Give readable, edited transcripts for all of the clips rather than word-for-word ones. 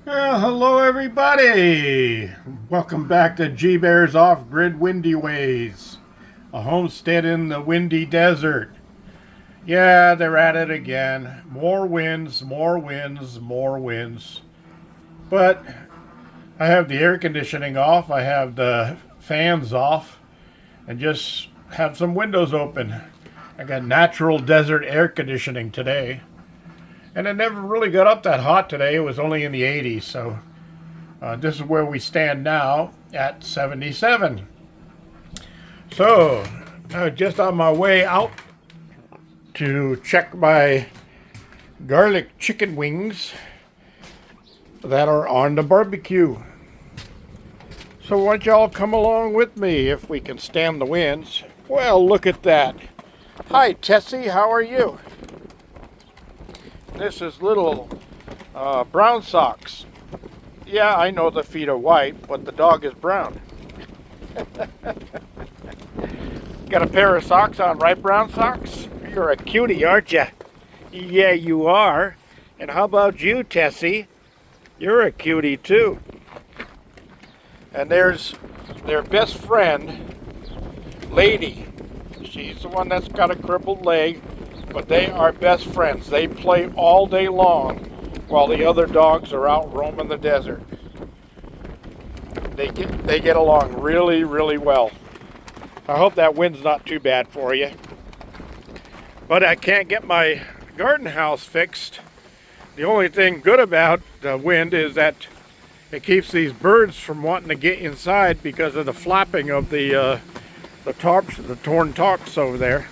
Well, hello everybody. Welcome back to G Bear's Off-Grid Windy Ways, a homestead in the windy desert. Yeah, they're at it again. More winds, more winds, more winds. But I have the air conditioning off, I have the fans off, and just have some windows open. I got natural desert air conditioning today. And it never really got up that hot today. It was only in the 80s, so this is where we stand now at 77. So, just on my way out to check my garlic chicken wings that are on the barbecue. So, why don't y'all come along with me if we can stand the winds? Well, look at that. Hi, Tessie, how are you? This is little brown socks. Yeah, I know the feet are white, but the dog is brown. Got a pair of socks on, right, brown socks? You're a cutie, aren't you? Yeah, you are. And how about you, Tessie? You're a cutie, too. And there's their best friend, Lady. She's the one that's got a crippled leg, but they are best friends. They play all day long while the other dogs are out roaming the desert. They get along really, really well. I hope that wind's not too bad for you. But I can't get my garden house fixed. The only thing good about the wind is that it keeps these birds from wanting to get inside because of the flapping of the tarps, the torn tarps over there.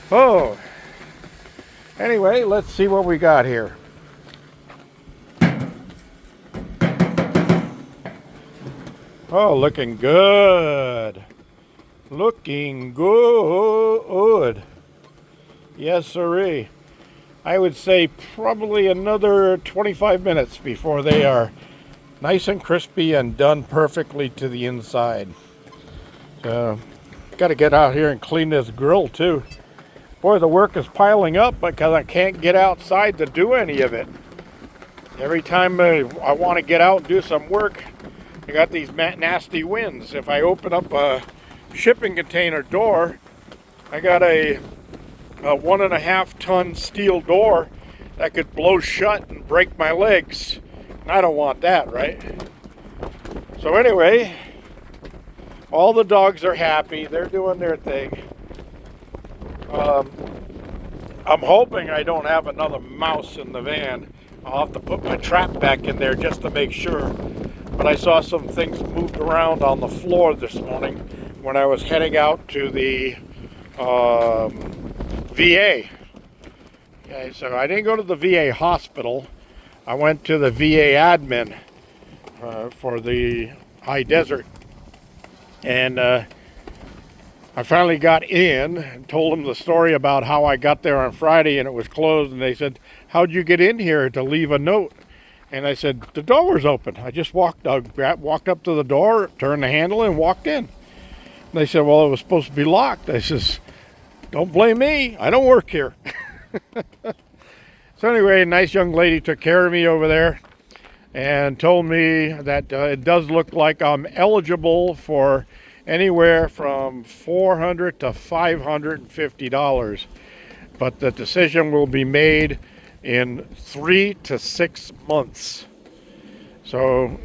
Oh, anyway, let's see what we got here. Oh, looking good. Looking good. Yes, sirree. I would say probably another 25 minutes before they are nice and crispy and done perfectly to the inside. So, got to get out here and clean this grill too. Boy, the work is piling up because I can't get outside to do any of it. Every time I want to get out and do some work, I got these nasty winds. If I open up a shipping container door, I got a 1.5 ton steel door that could blow shut and break my legs. I don't want that, right? So anyway, all the dogs are happy. They're doing their thing. I'm hoping I don't have another mouse in the van. I'll have to put my trap back in there just to make sure. But I saw some things moved around on the floor this morning when I was heading out to the VA. Okay, so I didn't go to the VA hospital. I went to the VA admin for the high desert. And I finally got in and told them the story about how I got there on Friday and it was closed. And they said, "How'd you get in here to leave a note?" And I said, "The door was open. I just walked up to the door, turned the handle, and walked in." And they said, "Well, it was supposed to be locked." I says, "Don't blame me. I don't work here." So anyway, a nice young lady took care of me over there and told me that it does look like I'm eligible for anywhere from $400 to $550, but the decision will be made in 3 to 6 months. So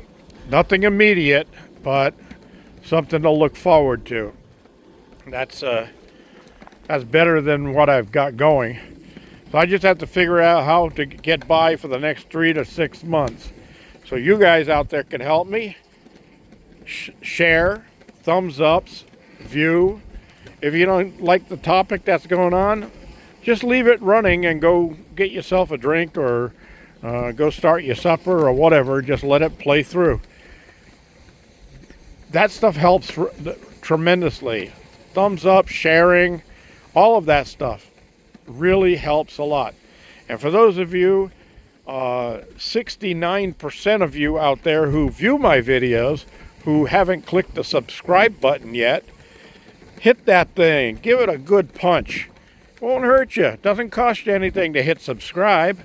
nothing immediate, but something to look forward to. That's better than what I've got going. So I just have to figure out how to get by for the next 3 to 6 months. So you guys out there can help me. Share, thumbs ups, view. If you don't like the topic that's going on, just leave it running and go get yourself a drink or go start your supper or whatever. Just let it play through. That stuff helps tremendously. Thumbs up, sharing, all of that stuff really helps a lot. And for those of you, 69% of you out there who view my videos who haven't clicked the subscribe button yet, hit that thing. Give it a good punch. It won't hurt you. It doesn't cost you anything to hit subscribe.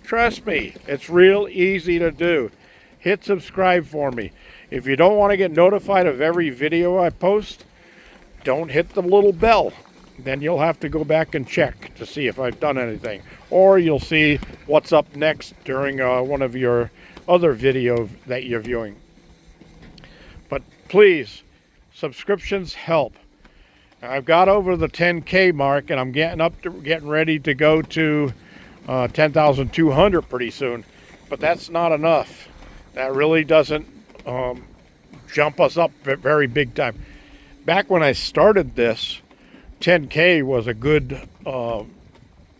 Trust me, it's real easy to do. Hit subscribe for me. If you don't want to get notified of every video I post, don't hit the little bell. Then you'll have to go back and check to see if I've done anything. Or you'll see what's up next during one of your other videos that you're viewing. But please, subscriptions help. I've got over the 10K mark, and I'm getting ready to go to 10,200 pretty soon. But that's not enough. That really doesn't jump us up very big time. Back when I started this, 10K was a good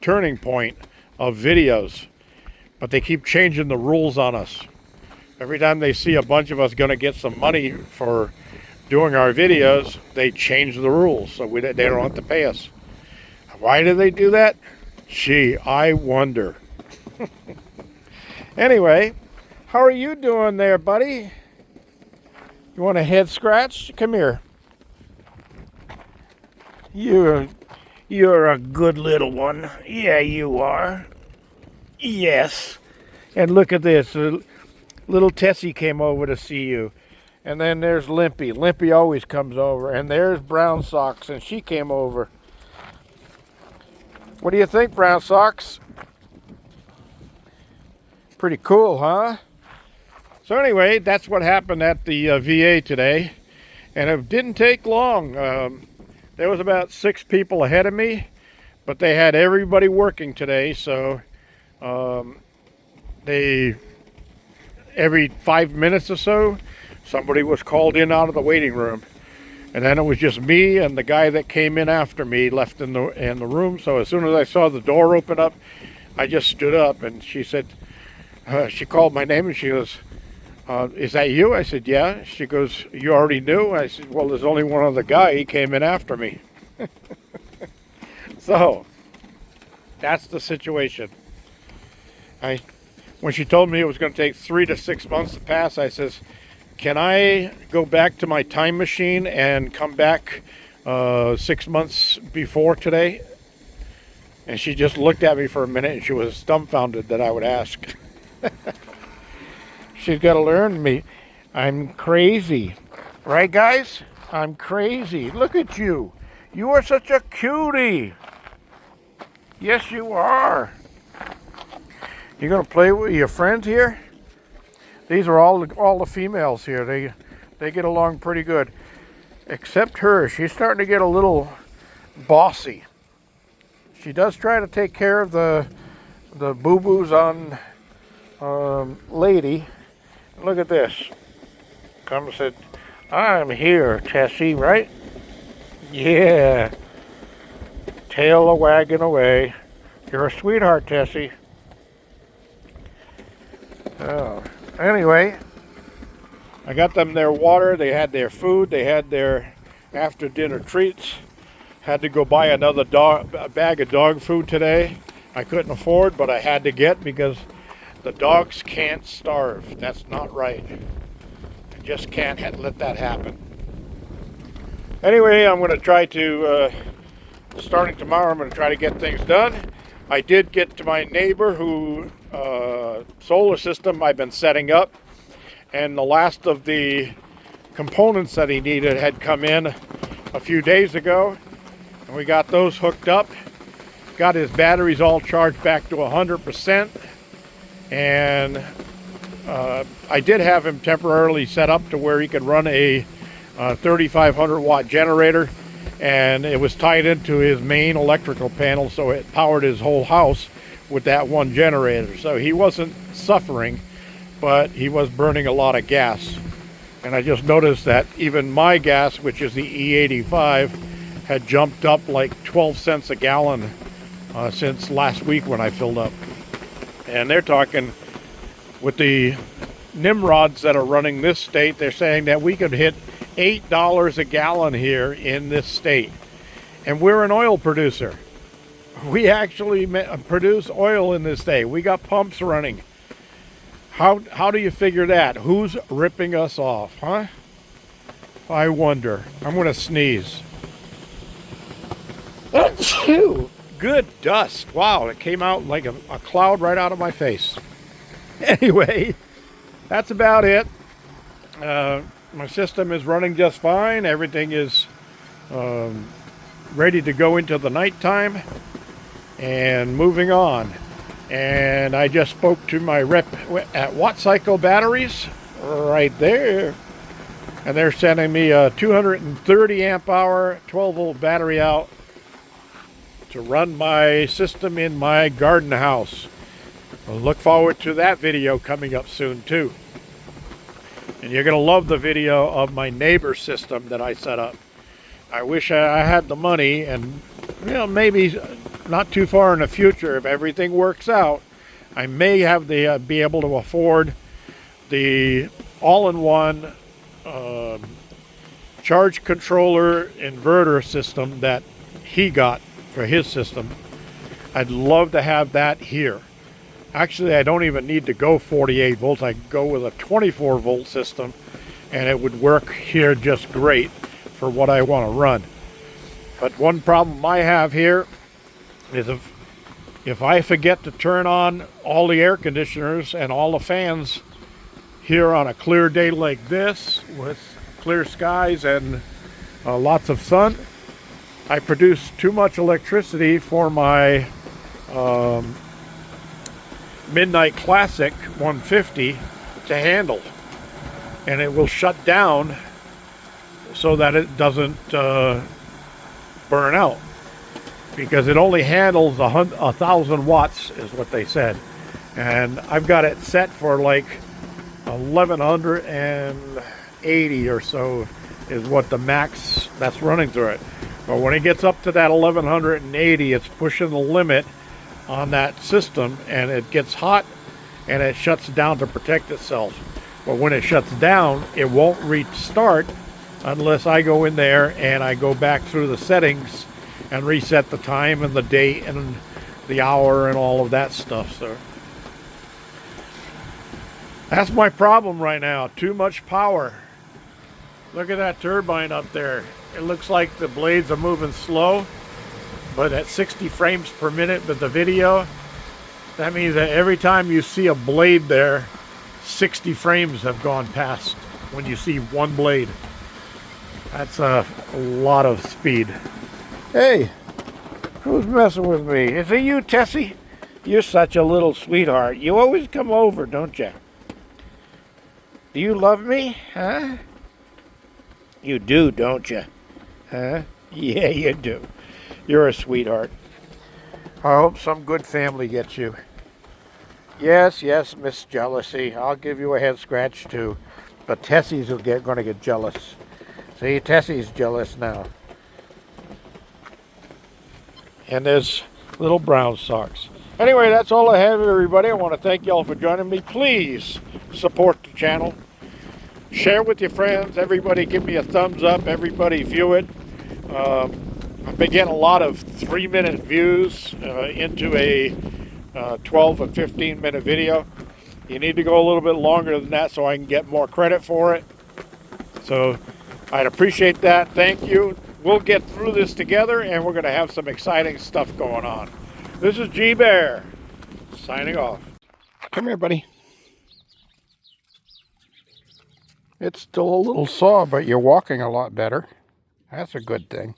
turning point of videos, but they keep changing the rules on us. Every time they see a bunch of us going to get some money for doing our videos, they change the rules so they don't have to pay us. Why do they do that? Gee, I wonder. Anyway, how are you doing there, buddy? You want a head scratch? Come here. You're a good little one. Yeah, you are. Yes. And look at this. Little Tessie came over to see you. And then there's Limpy. Limpy always comes over. And there's Brown Socks, and she came over. What do you think, Brown Socks? Pretty cool, huh? So anyway, that's what happened at the VA today. And it didn't take long. There was about 6 people ahead of me, but they had everybody working today, so every 5 minutes or so, somebody was called in out of the waiting room. And then it was just me and the guy that came in after me left in the room. So as soon as I saw the door open up, I just stood up, and she said, she called my name, and she goes, is that you? I said, yeah. She goes, you already knew? I said, well, there's only one other guy. He came in after me. So, that's the situation. When she told me it was going to take 3 to 6 months to pass, I says, can I go back to my time machine and come back 6 months before today? And she just looked at me for a minute, and she was dumbfounded that I would ask. She's got to learn me. I'm crazy. Right, guys? I'm crazy. Look at you. You are such a cutie. Yes, you are. You going to play with your friends here? These are all the females here. They get along pretty good. Except her. She's starting to get a little bossy. She does try to take care of the boo-boos on Lady. Look at this. Come and said, I'm here, Tessie, right? Yeah. Tail a-wagging away. You're a sweetheart, Tessie. Oh. Anyway, I got them their water. They had their food. They had their after-dinner treats. Had to go buy another bag of dog food today. I couldn't afford, but I had to get because the dogs can't starve. That's not right. I just can't let that happen. Anyway, I'm going to try to, starting tomorrow, I'm going to try to get things done. I did get to my neighbor who, solar system I've been setting up. And the last of the components that he needed had come in a few days ago. And we got those hooked up. Got his batteries all charged back to 100%. And I did have him temporarily set up to where he could run a 3,500 watt generator, and it was tied into his main electrical panel, so it powered his whole house with that one generator. So he wasn't suffering, but he was burning a lot of gas. And I just noticed that even my gas, which is the E85, had jumped up like 12 cents a gallon since last week when I filled up. And they're talking with the Nimrods that are running this state, they're saying that we could hit $8 a gallon here in this state. And we're an oil producer. We actually produce oil in this state. We got pumps running. How do you figure that? Who's ripping us off, huh? I wonder. I'm going to sneeze. good dust. Wow, it came out like a cloud right out of my face. Anyway, that's about it. My system is running just fine. Everything is ready to go into the nighttime and moving on. And I just spoke to my rep at WattCycle Batteries right there. And they're sending me a 230 amp hour 12 volt battery out to run my system in my garden house. I'll look forward to that video coming up soon too. And you're going to love the video of my neighbor's system that I set up. I wish I had the money, and maybe not too far in the future, if everything works out, I may have the be able to afford the all-in-one charge controller inverter system that he got for his system. I'd love to have that here. Actually, I don't even need to go 48 volts. I could go with a 24 volt system and it would work here just great for what I want to run. But one problem I have here is if I forget to turn on all the air conditioners and all the fans here on a clear day like this with clear skies and lots of sun, I produce too much electricity for my Midnight Classic 150 to handle, and it will shut down so that it doesn't burn out, because it only handles 1,000 watts is what they said, and I've got it set for like 1180 or so is what the max that's running through it. But when it gets up to that 1180, it's pushing the limit on that system, and it gets hot and it shuts down to protect itself. But when it shuts down, it won't restart unless I go in there and I go back through the settings and reset the time and the date and the hour and all of that stuff. So that's my problem right now. Too much power. Look at that turbine up there. It looks like the blades are moving slow, but at 60 frames per minute with the video, that means that every time you see a blade there, 60 frames have gone past when you see one blade. That's a lot of speed. Hey, who's messing with me? Is it you, Tessie? You're such a little sweetheart. You always come over, don't you? Do you love me, huh? You do, don't you? Huh? Yeah, you do. You're a sweetheart. I hope some good family gets you. Yes, Miss Jealousy. I'll give you a head scratch too. But Tessie's going to get jealous. See, Tessie's jealous now. And there's little brown socks. Anyway, that's all I have, everybody. I want to thank y'all for joining me. Please support the channel. Share with your friends. Everybody give me a thumbs up. Everybody view it. I've been getting a lot of 3-minute views into a 12 or 15-minute video. You need to go a little bit longer than that so I can get more credit for it. So I'd appreciate that. Thank you. We'll get through this together, and we're going to have some exciting stuff going on. This is G Bear signing off. Come here, buddy. It's still a little sore, but you're walking a lot better. That's a good thing.